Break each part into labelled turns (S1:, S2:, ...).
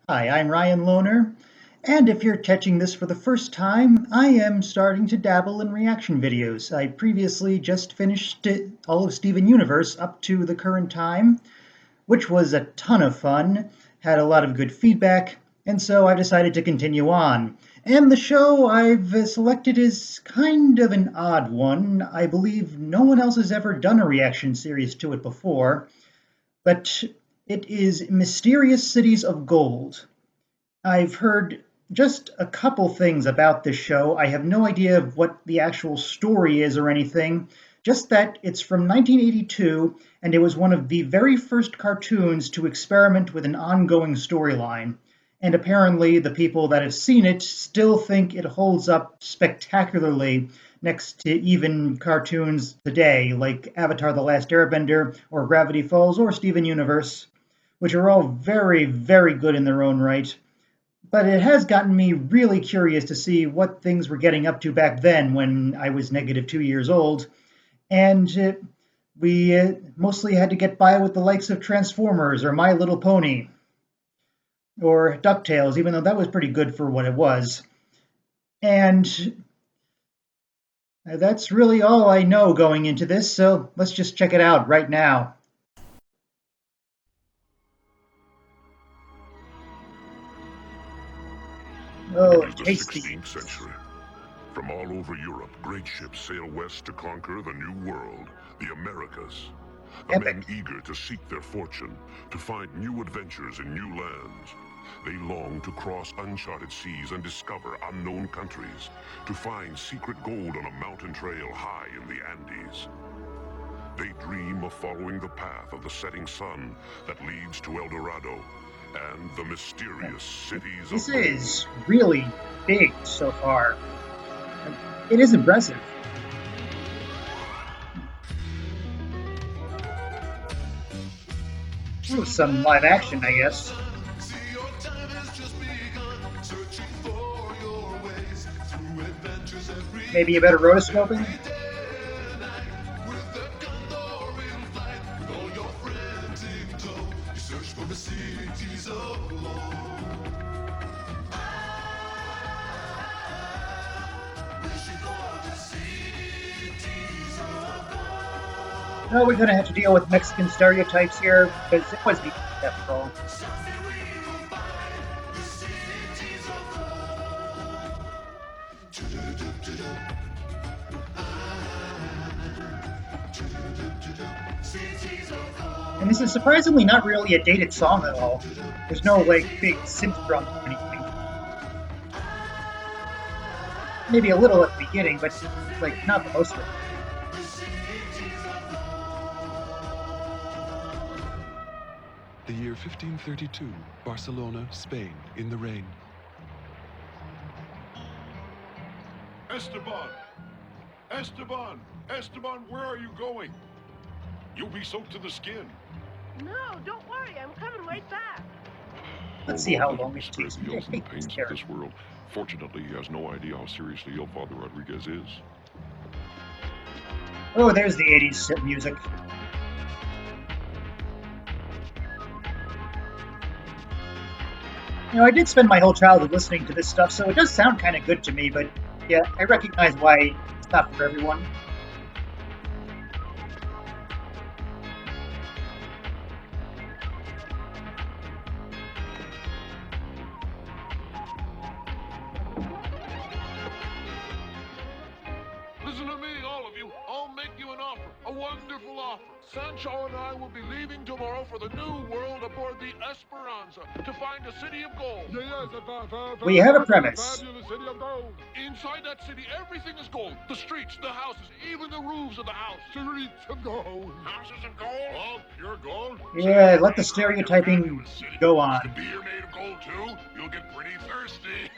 S1: Hi, I'm Ryan Lohner, and if you're catching this for the first time, I am starting to dabble in reaction videos. I previously just finished all of Steven Universe up to the current time, which was a ton of fun, had a lot of good feedback, and so I decided to continue on. And the show I've selected is kind of an odd one. I believe no one else has ever done a reaction series to it before, but it is Mysterious Cities of Gold. I've heard just a couple things about this show. I have no idea of what the actual story is or anything, just that it's from 1982 and it was one of the very first cartoons to experiment with an ongoing storyline. And apparently, the people that have seen it still think it holds up spectacularly next to even cartoons today, like Avatar The Last Airbender, or Gravity Falls, or Steven Universe, which are all very, very good in their own right. But it has gotten me really curious to see what things were getting up to back then when I was negative 2 years old. And we mostly had to get by with the likes of Transformers or My Little Pony or DuckTales, even though that was pretty good for what it was. And that's really all I know going into this, so let's just check it out right now.
S2: It
S1: Oh,
S2: was the
S1: tasty.
S2: 16th century. From all over Europe, great ships sail west to conquer the New World, the Americas. The men
S1: Epic.
S2: eager to seek their fortune, to find new adventures in new lands. They long to cross uncharted seas and discover unknown countries, to find secret gold on a mountain trail high in the Andes. They dream of following the path of the setting sun that leads to El Dorado and the mysterious cities
S1: This
S2: of gold.
S1: is really big so far. It is impressive. Ooh, some live action, I guess. Maybe a better rotoscoping? No, we're gonna have to deal with Mexican stereotypes here because it was the after all. And this is surprisingly not really a dated song at all. There's no like big synth drums or anything. Maybe a little at the beginning, but like not the most of it.
S3: The year 1532, Barcelona, Spain, in the rain.
S4: Esteban! Esteban! Esteban, where are you going? You'll be soaked to the skin.
S5: No, don't worry. I'm coming right back.
S1: Let's see how
S4: Although
S1: long
S4: let
S1: it
S4: him
S1: takes
S4: spare
S1: me
S4: the ills
S1: to
S4: and
S1: hate
S4: pains
S1: this
S4: of
S1: character.
S4: this world. Fortunately, he has no idea how seriously ill Father Rodriguez is.
S1: Oh, there's the 80s music. I did spend my whole childhood listening to this stuff, so it does sound kind of good to me, but yeah, I recognize why it's not for everyone.
S4: Listen to me, all of you. I'll make you an offer, a wonderful offer. Sancho and I will be leaving tomorrow for the New World aboard the Esperanza to find a city of gold.
S1: We have a premise.
S4: Fabulous city of gold. Inside that city, everything is gold. The streets, the houses, even the roofs of the house. Streets of gold. Houses of gold? All pure gold?
S1: Yeah, let the stereotyping go on.
S4: The beer made of gold, too? You'll get pretty thirsty.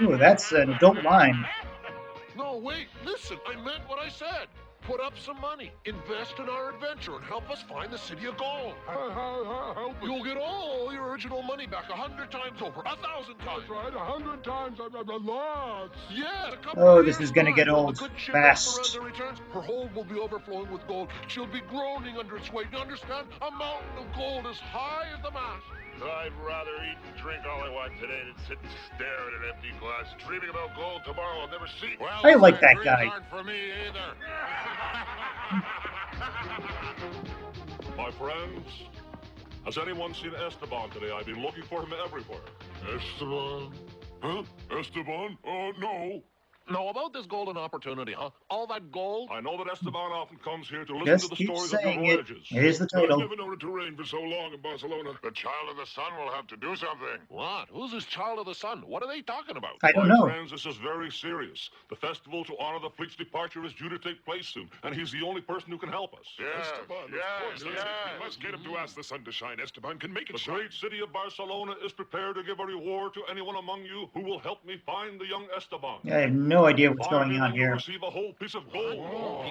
S1: Ooh, that's an adult line.
S4: No, wait, listen, I meant what I said. Put up some money, invest in our adventure, and help us find the city of gold. You'll get all your original money back 100 times over, 1,000 times. That's right, 100 times, lots. Yeah, a couple
S1: Oh,
S4: of
S1: this
S4: years'
S1: is gonna
S4: time,
S1: get
S4: when
S1: old
S4: the good ship
S1: fast.
S4: Esperanza returns, her hold will be overflowing with gold. She'll be groaning under its weight. You understand? A mountain of gold as high as the mast. I'd rather eat and drink all I want today than sit and stare at an empty glass, dreaming about gold tomorrow I'll never see. Well,
S1: I like that guy.
S4: aren't for me either.
S2: My friends, has anyone seen Esteban today? I've been looking for him everywhere.
S4: Esteban?
S2: Huh? Esteban? Oh, no.
S4: No, about this golden opportunity, huh? All that gold?
S2: I know that Esteban often comes here to listen
S1: Just
S2: to the
S1: keep
S2: stories of
S1: saying
S2: your
S1: it.
S2: voyages.
S1: Here's the
S2: I've
S1: title.
S2: never known it to rain for so long in Barcelona.
S4: The Child of the Sun will have to do something. What? Who's this Child of the Sun? What are they talking about?
S1: I don't
S2: My
S1: know.
S2: friends, this is very serious. The festival to honor the fleet's departure is due to take place soon, and he's the only person who can help us.
S4: Esteban,
S2: Yes.
S4: Let's get him to ask the sun to shine. Esteban can make it
S2: The
S4: shine.
S2: great city of Barcelona is prepared to give a reward to anyone among you who will help me find the young Esteban.
S1: I have no idea what's
S2: 5
S1: going
S2: people
S1: on
S2: will
S1: here.
S2: receive a whole piece of gold.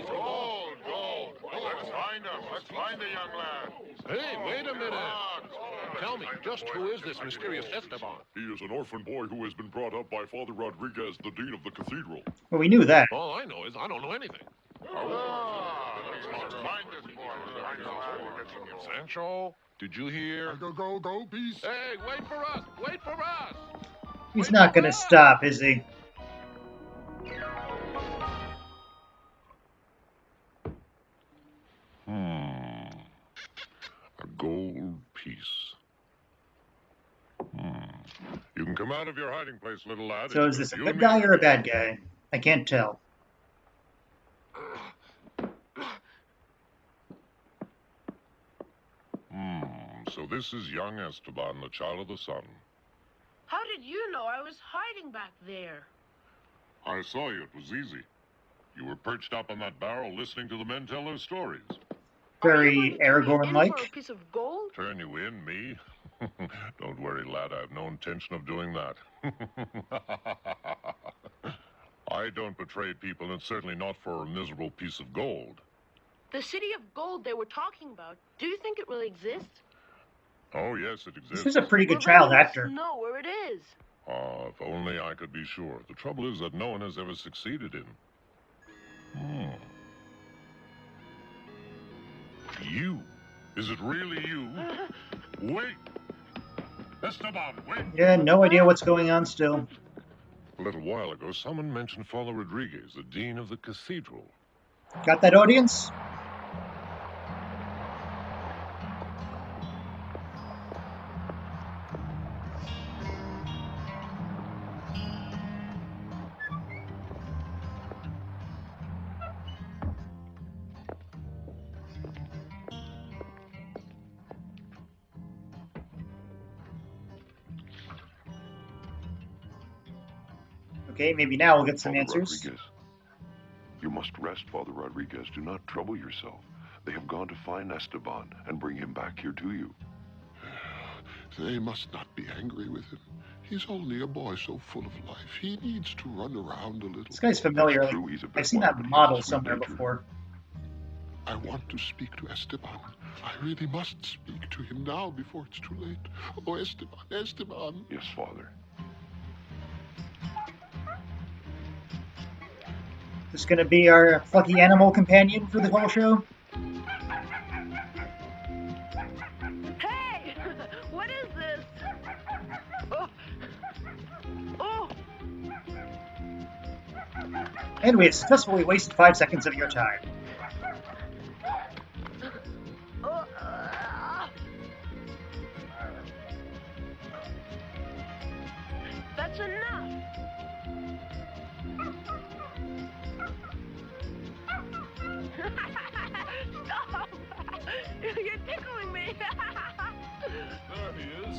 S4: Gold. Let's find him. Let's find the young lad. Hey, wait a minute. Tell me, just who is this mysterious Esteban?
S2: He is an orphan boy who has been brought up by Father Rodriguez, the dean of the cathedral.
S1: Well, we knew that.
S4: All I know is I don't know anything. Let's find this boy. Sancho, did you hear?
S6: Go, peace.
S4: Hey, wait for us! Wait for us!
S1: He's not gonna stop, is he?
S2: A gold piece. You can come out of your hiding place, little lad.
S1: So is this a good guy or a bad guy? I can't tell.
S2: So this is young Esteban, the Child of the Sun.
S5: How did you know I was hiding back there?
S2: I saw you. It was easy. You were perched up on that barrel listening to the men tell their stories.
S5: Are
S1: Very
S5: you going to turn me in for a
S1: Aragorn-like.
S5: piece of gold?
S2: Turn you in, me? Don't worry, lad. I have no intention of doing that. I don't betray people, and certainly not for a miserable piece of gold.
S5: The city of gold they were talking about. Do you think it really exists?
S2: Oh, yes, it exists.
S1: This is a pretty good
S5: Well,
S1: child
S5: then you must
S1: actor.
S5: know where it is.
S2: If only I could be sure. The trouble is that no one has ever succeeded in. You? Is it really you? Wait! Esteban, wait!
S1: Yeah, no idea what's going on still.
S2: A little while ago, someone mentioned Father Rodriguez, the dean of the cathedral.
S1: Got that, audience? Okay, maybe now we'll get some
S7: Father
S1: answers.
S7: Rodriguez. You must rest, Father Rodriguez. Do not trouble yourself. They have gone to find Esteban and bring him back here to you.
S6: They must not be angry with him. He's only a boy so full of life. He needs to run around a little.
S1: This guy's familiar.
S7: That's true, he's a bit
S1: I've seen
S7: wild,
S1: that
S7: but he
S1: model
S7: has sweet
S1: somewhere
S7: nature.
S1: before.
S6: I want to speak to Esteban. I really must speak to him now before it's too late. Oh, Esteban, Esteban.
S7: Yes, Father.
S1: This gonna be our plucky animal companion for the whole show?
S5: Hey! What is this? Oh. Oh!
S1: And we have successfully wasted 5 seconds of your time.
S5: Oh! That's enough! Stop! You're tickling me!
S2: There he is.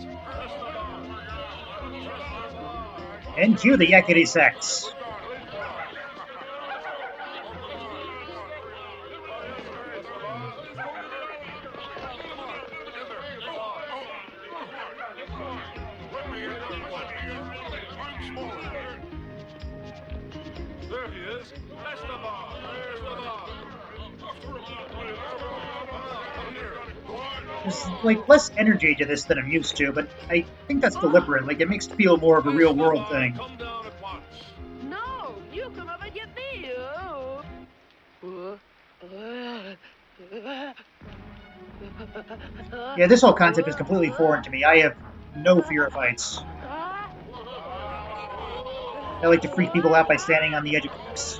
S1: And cue the yakety sax.
S2: There he is.
S1: There's like less energy to this than I'm used to, but I think that's deliberate. Like it makes it feel more of a real world thing.
S2: Come down at once.
S5: No! You come up and get me! Oh.
S1: Yeah, this whole concept is completely foreign to me. I have no fear of heights. I like to freak people out by standing on the edge of cliffs.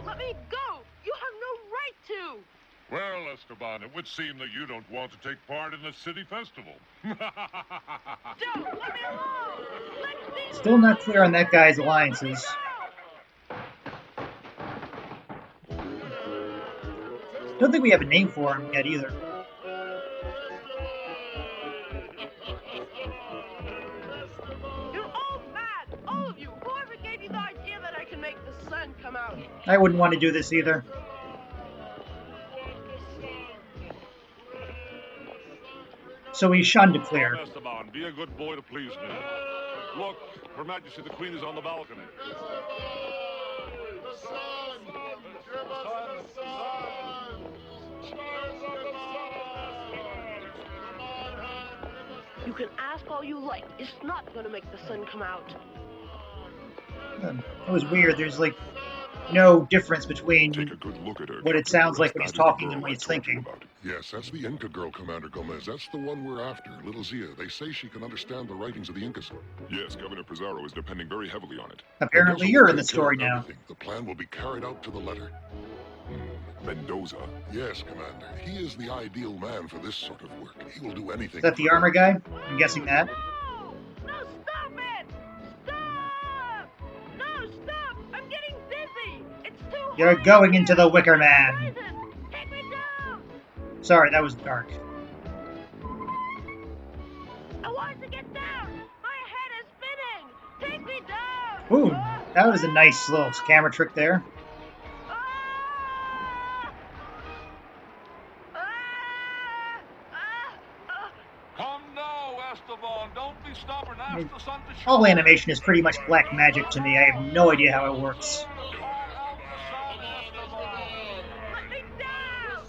S5: Let me go! You have no right to!
S8: Well, Esteban, it would seem that you don't want to take part in the city festival.
S5: Don't! Let me alone! Let me
S1: Still not clear on that guy's alliances. Don't think we have a name for him yet either.
S5: You're all mad! All of you! Whoever gave you the idea that I can make the sun come out?
S1: I wouldn't want to do this either. So he's shunned to clear.
S8: Esteban, be a good boy to please me. Look, Her Majesty the Queen is on the balcony.
S5: You can ask all you like. It's not gonna make the sun come out.
S1: That was weird. There's like no difference between
S6: Take a good look at her.
S1: what it
S6: Captain.
S1: sounds like when
S6: That
S1: he's
S6: is the
S1: talking
S6: girl
S1: and when
S6: I
S1: he's
S6: told you
S1: thinking.
S6: about. Yes, that's the Inca girl, Commander Gomez. That's the one we're after, Little Zia. They say she can understand the writings of the Incas.
S2: Yes, Governor Pizarro is depending very heavily on it.
S1: Apparently
S6: Mendoza
S1: you're
S6: will
S1: in the
S6: take care
S1: story
S6: of
S1: now.
S6: everything. The plan will be carried out to the letter.
S2: Mendoza.
S6: Yes, Commander. He is the ideal man for this sort of work. He will do anything.
S1: Is that the
S6: for
S1: armor
S6: her.
S1: guy? I'm guessing that.
S5: No! No, stop it! Stop! No, stop! I'm getting dizzy! It's too
S1: You're
S5: hot
S1: going
S5: here.
S1: into the Wicker Man.
S5: Horizon, take me down!
S1: Sorry, that was dark.
S5: I want to get down! My head is spinning! Take me down!
S1: Ooh, that was a nice little camera trick there.
S5: Ah! Ah! Ah! Ah!
S8: Come now, Esteban. Don't be stubborn. Ask the sun to
S1: All
S8: show.
S1: animation is pretty much black magic to me. I have no idea how it works.
S5: Let me down!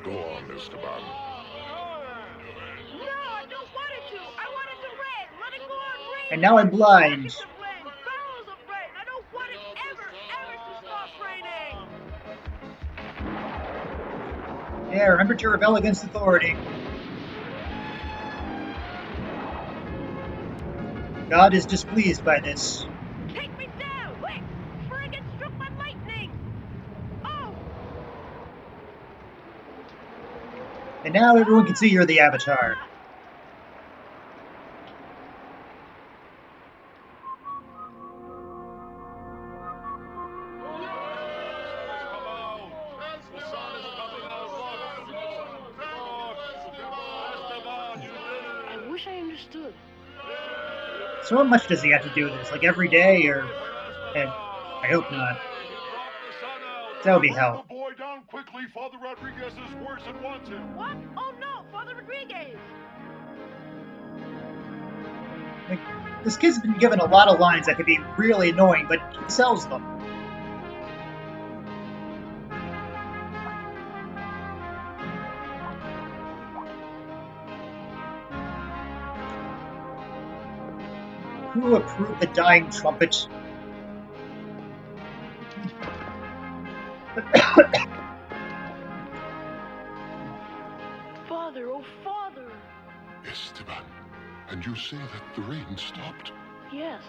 S2: Go on, Esteban.
S5: No, I don't want it to! I want it to rain! Let it go on raining!
S1: And now I'm blind.
S5: Buckets of rain! Barrels of rain! I don't want it ever to stop raining!
S1: Yeah, remember to rebel against authority. God is displeased by this.
S5: Take me down! Wait! Before I get struck by lightning! Oh!
S1: And now everyone can see you're the Avatar.
S5: I wish I understood.
S1: So how much does he have to do this? Like every day or... I hope not. That would be hell.
S4: The boy down quickly. Father Rodriguez is worse and wants him.
S5: What? Oh no! Father Rodriguez!
S1: Like, this kid's been given a lot of lines that could be really annoying, but he sells them. Who approved the dying trumpet?
S5: Father, oh father!
S6: Esteban, and you say that the rain stopped?
S5: Yes.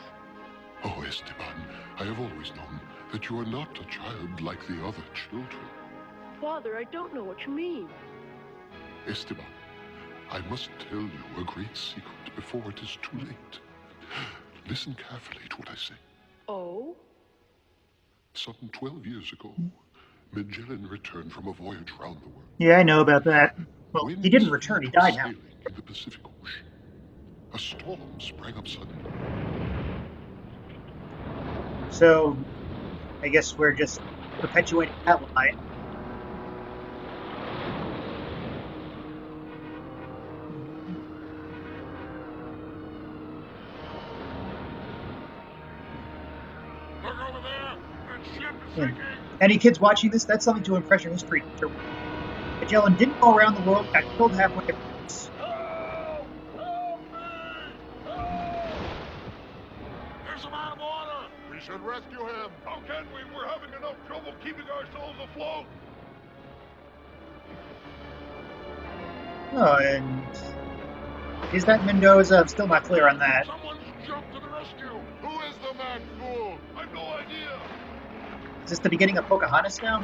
S6: Oh, Esteban, I have always known that you are not a child like the other children.
S5: Father, I don't know what you mean.
S6: Esteban, I must tell you a great secret before it is too late. Listen carefully to what I say.
S5: Oh?
S6: Some 12 years ago, Magellan returned from a voyage round the world.
S1: Yeah, I know about that. Well,
S6: When
S1: he didn't
S6: his
S1: return, he
S6: fleet was
S1: died now.
S6: sailing in the Pacific Ocean, a storm sprang up suddenly.
S1: So, I guess we're just perpetuating that lie.
S4: Look over there. That ship is
S1: Yeah.
S4: sinking.
S1: Any kids watching this, that's something to impress your history teacher. Magellan didn't go around the world, got killed halfway across.
S4: Help! Help me! rescue him. How can we? We're having enough trouble keeping ourselves afloat.
S1: Oh, and is that Mendoza? I'm still not clear on that.
S4: Someone's jumped to the rescue. Who is the mad fool? I've no idea.
S1: Is this the beginning of Pocahontas now?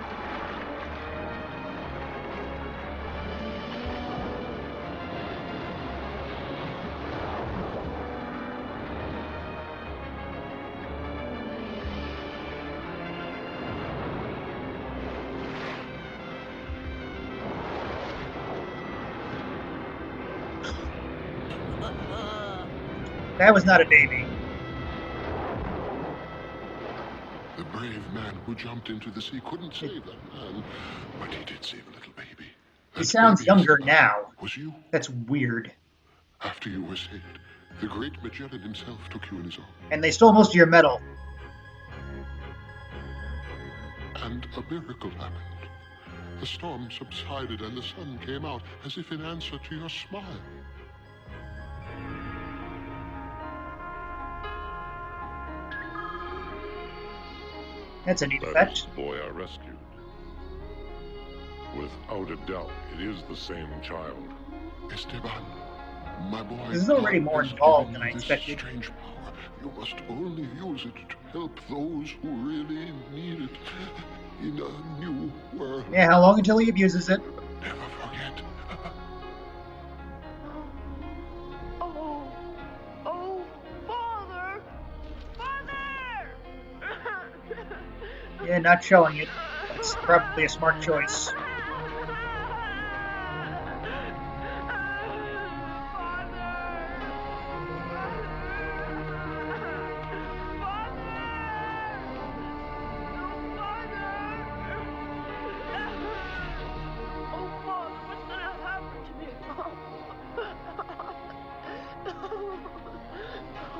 S1: That was not a baby.
S6: The brave man who jumped into the sea couldn't save that man, but he did save a little baby.
S1: He
S6: That
S1: sounds
S6: baby,
S1: younger
S6: Esteban,
S1: now.
S6: Was you?
S1: That's weird.
S6: After you were saved, the great Magellan himself took you in his arms.
S1: And they stole most of your metal.
S6: And a miracle happened. The storm subsided and the sun came out as if in answer to your smile.
S1: That's a neat
S8: That is
S1: effect.
S8: the boy I rescued. Without a doubt, it is the same child.
S6: Esteban, my boy.
S1: This is already more
S6: God has
S1: involved
S6: given
S1: than I
S6: you this
S1: expected.
S6: strange power. You must only use it to help those who really need it in a new world.
S1: Yeah, how long until he abuses it?
S6: Never forget.
S5: Oh, Father! Father!
S1: Yeah, not showing it. That's probably a smart choice.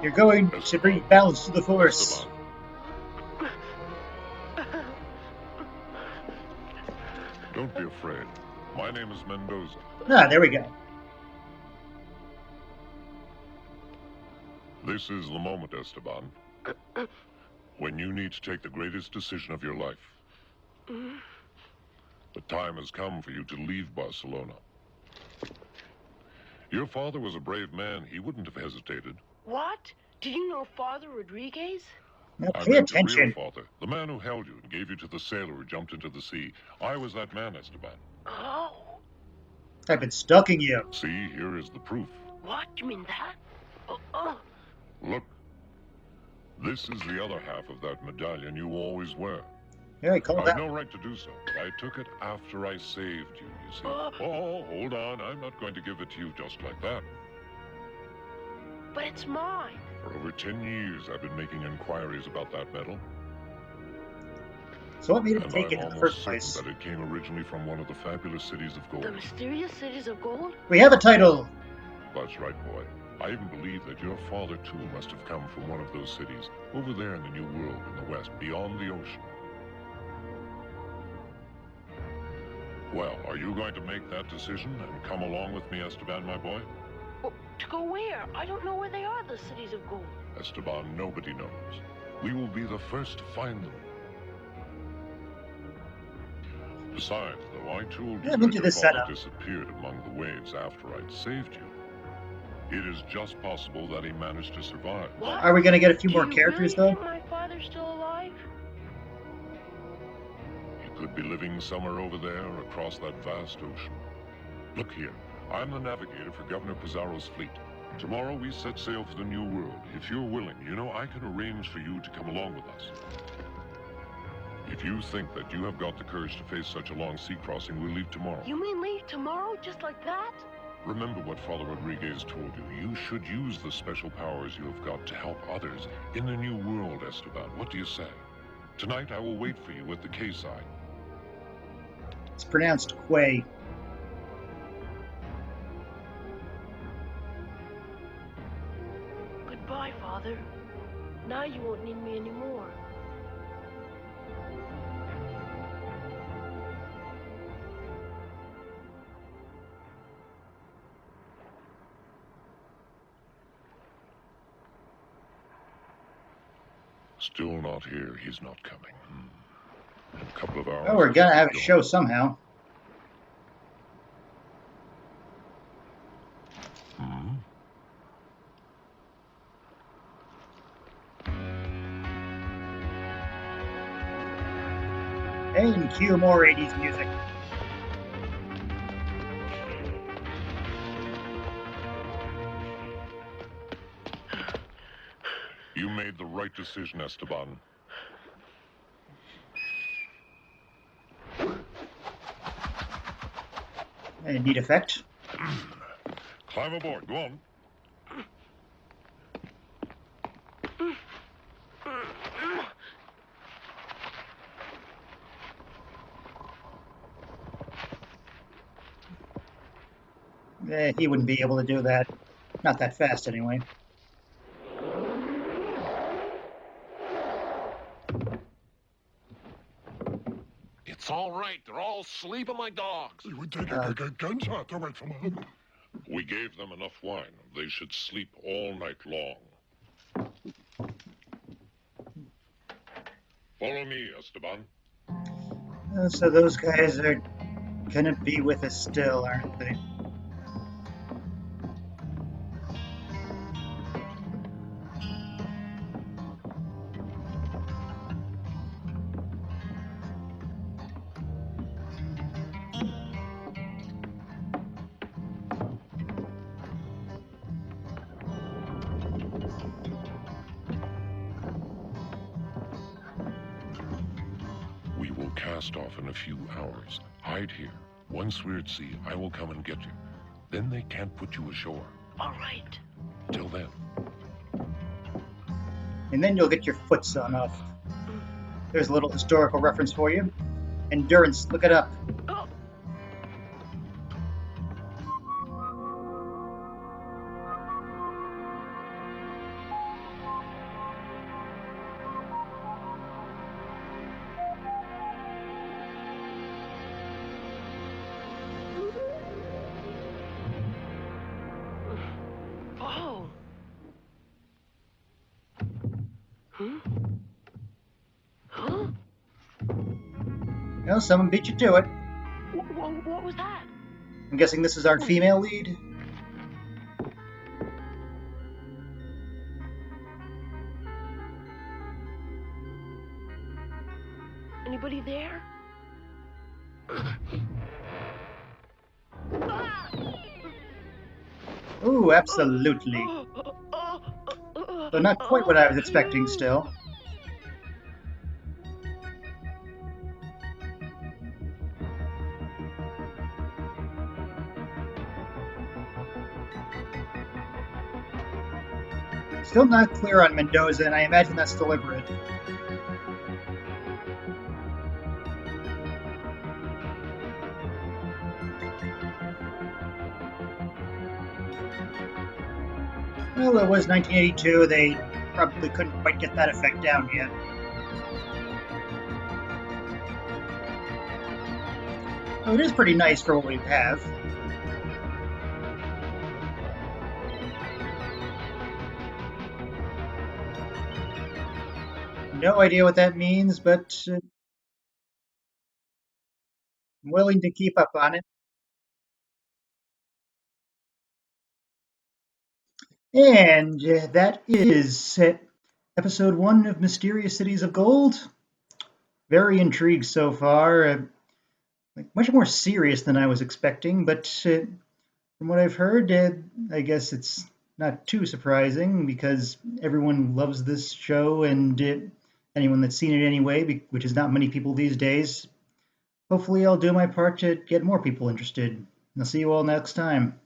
S1: You're going to bring balance to the Force.
S8: Esteban. Don't be afraid. My name is Mendoza.
S1: Ah, there we go.
S8: This is the moment, Esteban, when you need to take the greatest decision of your life. The time has come for you to leave Barcelona. Your father was a brave man. He wouldn't have hesitated.
S5: What? Do you know Father Rodriguez?
S1: Now
S8: I
S1: pay
S8: meant your real
S1: attention.
S8: father, the man who held you and gave you to the sailor who jumped into the sea. I was that man, Esteban.
S5: Oh,
S1: I've been stalking you.
S8: See, here is the proof.
S5: what? You mean that?
S8: Look. This is the other half of that medallion you always wear.
S1: Yeah, I call
S8: I've
S1: that.
S8: no right to do so. I took it after I saved you, you see. Oh, hold on. I'm not going to give it to you just like that.
S5: But it's mine.
S8: For over 10 years, I've been making inquiries about that medal.
S1: So what made him
S8: And
S1: take
S8: I'm
S1: it in the
S8: almost
S1: first
S8: certain
S1: place?
S8: that it came originally from one of the fabulous cities of
S5: The
S8: gold.
S5: mysterious cities of gold?
S1: We have a title.
S8: That's right, boy. I even believe that your father, too, must have come from one of those cities, over there in the New World in the West, beyond the ocean. Well, are you going to make that decision and come along with me, Esteban, my boy?
S5: Oh, to go where? I don't know where they are, the cities of gold.
S8: Esteban, nobody knows. We will be the first to find them. Besides, though I told
S1: Yeah,
S8: you
S1: I'm
S8: that
S1: into
S8: your
S1: this
S8: father
S1: setup.
S8: disappeared among the waves after I'd saved you, it is just possible that he managed to survive.
S5: What?
S1: Are we going to get a few
S5: Do
S1: more
S5: you
S1: characters,
S5: really
S1: though?
S5: think my father's still alive?
S8: He could be living somewhere over there across that vast ocean. Look here, I'm the navigator for Governor Pizarro's fleet. Tomorrow we set sail for the New World. If you're willing, you know, I can arrange for you to come along with us. If you think that you have got the courage to face such a long sea crossing, we'll leave tomorrow.
S5: You mean leave tomorrow, just like that?
S8: Remember what Father Rodriguez told you. You should use the special powers you have got to help others in the New World, Esteban. What do you say? Tonight I will wait for you at the quayside.
S1: It's pronounced Quay.
S5: Goodbye, Father. Now you won't need me anymore.
S8: Still not here. He's not coming. In a couple of hours.
S1: Well, we're gonna have a
S8: he'll be
S1: show
S8: gone.
S1: somehow.
S8: Hmm?
S1: And cue more 80s music.
S8: You made the right decision, Esteban.
S1: A neat effect.
S8: Climb aboard. Go on.
S1: He wouldn't be able to do that. Not that fast, anyway.
S4: It's all right. They're all sleeping like dogs.
S6: You would take a gunshot away from him.
S8: We gave them enough wine. They should sleep all night long. Follow me, Esteban.
S1: So those guys are gonna be with us still, aren't they?
S8: We will cast off in a few hours. Hide here. Once we're at sea, I will come and get you. Then they can't put you ashore.
S5: All right.
S8: Till then.
S1: And then you'll get your foot sawn off. There's a little historical reference for you. Endurance, look it up.
S5: Oh. Oh. Huh? Huh?
S1: Well, someone beat you to it.
S5: What was that?
S1: I'm guessing this is our female lead.
S5: Anybody there? Ah!
S1: Ooh, absolutely. Though not quite what I was expecting still. Still not clear on Mendoza, and I imagine that's deliberate. Well, it was 1982. They probably couldn't quite get that effect down yet. Oh, it is pretty nice for what we have. No idea what that means, but I'm willing to keep up on it. And that is episode 1 of Mysterious Cities of Gold. Very intrigued so far. Much more serious than I was expecting, but from what I've heard, I guess it's not too surprising because everyone loves this show, and anyone that's seen it anyway, which is not many people these days. Hopefully I'll do my part to get more people interested. I'll see you all next time.